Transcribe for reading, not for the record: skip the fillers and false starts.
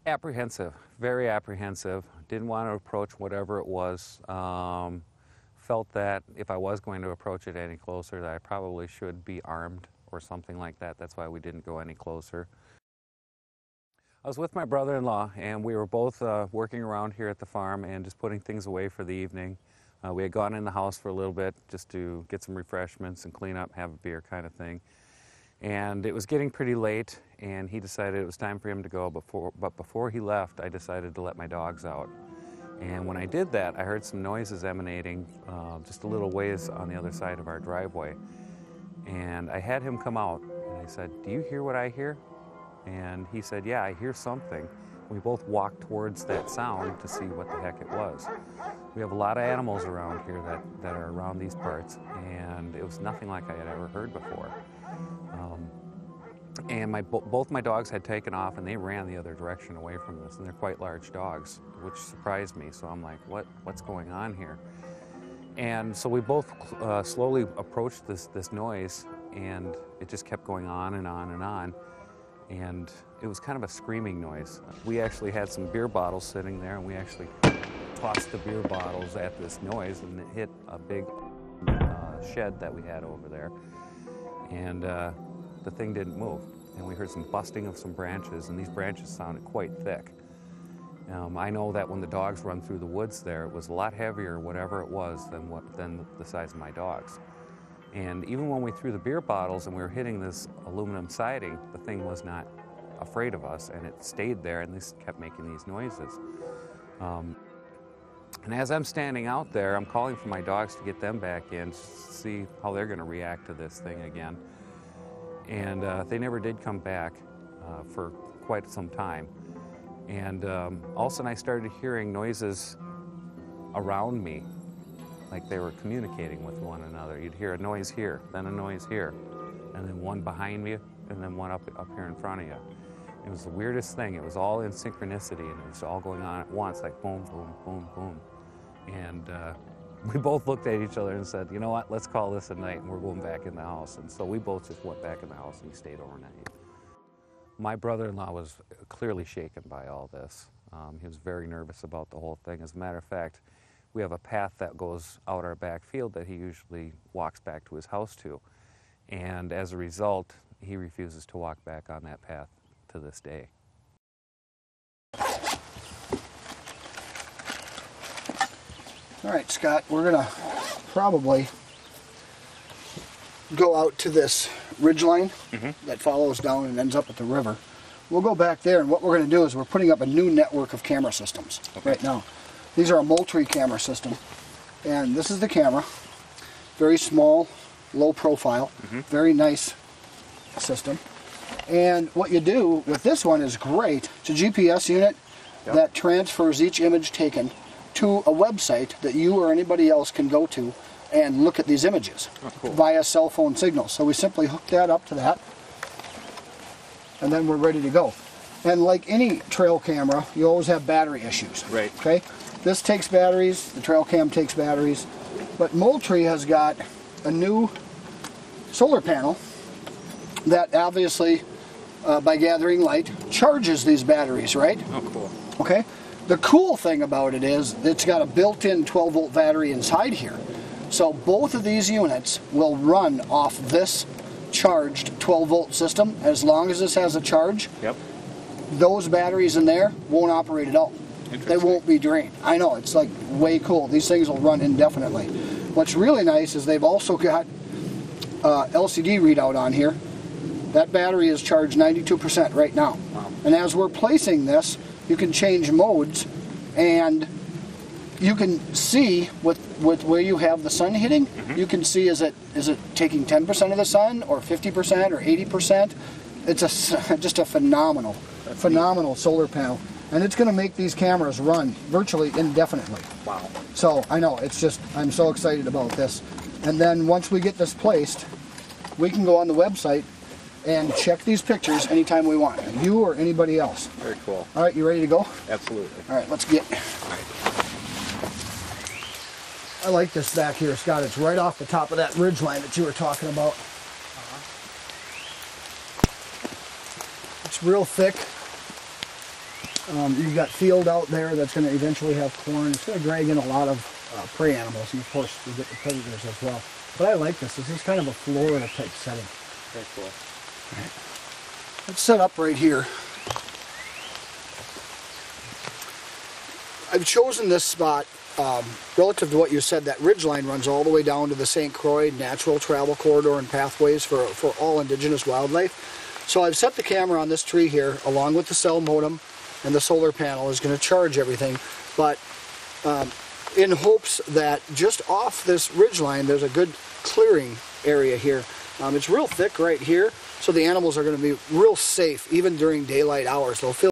Apprehensive, very apprehensive. Didn't want to approach whatever it was. Felt that if I was going to approach it any closer, that I probably should be armed or something like that. That's why we didn't go any closer. I was with my brother-in-law, and we were both working around here at the farm and just putting things away for the evening. We had gone in the house for a little bit just to get some refreshments and clean up, have a beer kind of thing. And it was getting pretty late, and he decided it was time for him to go. But before he left, I decided to let my dogs out. And when I did that, I heard some noises emanating just a little ways on the other side of our driveway. And I had him come out, and I said, "Do you hear what I hear?" And he said, "Yeah, I hear something." We both walked towards that sound to see what the heck it was. We have a lot of animals around here that are around these parts, and it was nothing like I had ever heard before. And both my dogs had taken off, and they ran the other direction away from this, and they're quite large dogs, which surprised me. So I'm like, what's going on here? And so we both slowly approached this noise, and it just kept going on and on and on. And it was kind of a screaming noise. We actually had some beer bottles sitting there, and we actually tossed the beer bottles at this noise, and it hit a big shed that we had over there. And the thing didn't move. And we heard some busting of some branches, and these branches sounded quite thick. I know that when the dogs run through the woods there, it was a lot heavier, whatever it was, than the size of my dogs. And even when we threw the beer bottles and we were hitting this aluminum siding, the thing was not afraid of us, and it stayed there, and this kept making these noises. And as I'm standing out there, I'm calling for my dogs to get them back in, to see how they're going to react to this thing again. And they never did come back for quite some time. And all of a sudden I started hearing noises around me, like they were communicating with one another. You'd hear a noise here, then a noise here, and then one behind me, and then one up here in front of you. It was the weirdest thing. It was all in synchronicity, and it was all going on at once, like boom, boom, boom, boom. And we both looked at each other and said, "You know what, let's call this a night, and we're going back in the house." And so we both just went back in the house and we stayed overnight. My brother-in-law was clearly shaken by all this. He was very nervous about the whole thing. As a matter of fact, we have a path that goes out our back field that he usually walks back to his house to. And as a result, he refuses to walk back on that path to this day. All right, Scott, we're going to probably go out to this ridgeline that follows down and ends up at the river. We'll go back there, and what we're going to do is we're putting up a new network of camera systems right now. These are a Moultrie camera system, and this is the camera. Very small, low profile, very nice system. And what you do with this one is great. It's a GPS unit that transfers each image taken to a website that you or anybody else can go to and look at these images via cell phone signals. So we simply hook that up to that, and then we're ready to go. And like any trail camera, you always have battery issues. Right. Okay. This takes batteries, the trail cam takes batteries, but Moultrie has got a new solar panel that obviously, by gathering light, charges these batteries, right? Oh, cool. Okay. The cool thing about it is it's got a built-in 12-volt battery inside here. So both of these units will run off this charged 12-volt system. As long as this has a charge, those batteries in there won't operate at all. They won't be drained. I know, it's like way cool. These things will run indefinitely. What's really nice is they've also got LCD readout on here. That battery is charged 92% right now. Wow. And as we're placing this, you can change modes, and you can see with where you have the sun hitting. You can see is it taking 10% of the sun, or 50%, or 80%. It's just a phenomenal solar panel, and it's going to make these cameras run virtually indefinitely. Wow! So I know, I'm so excited about this. And then once we get this placed, we can go on the website and check these pictures anytime we want, you or anybody else. Very cool. All right, you ready to go? Absolutely. All right, let's get. I like this back here, Scott. It's right off the top of that ridge line that you were talking about. It's real thick. You've got field out there that's going to eventually have corn. It's going to drag in a lot of prey animals, and of course you get the predators as well. But I like this. This is kind of a Florida type setting. Very cool. All right. Let's set up right here. I've chosen this spot relative to what you said. That ridgeline runs all the way down to the St. Croix natural travel corridor and pathways for all indigenous wildlife. So I've set the camera on this tree here along with the cell modem, and the solar panel is going to charge everything. But in hopes that just off this ridgeline there's a good clearing area here. It's real thick right here, so the animals are going to be real safe even during daylight hours. They'll feel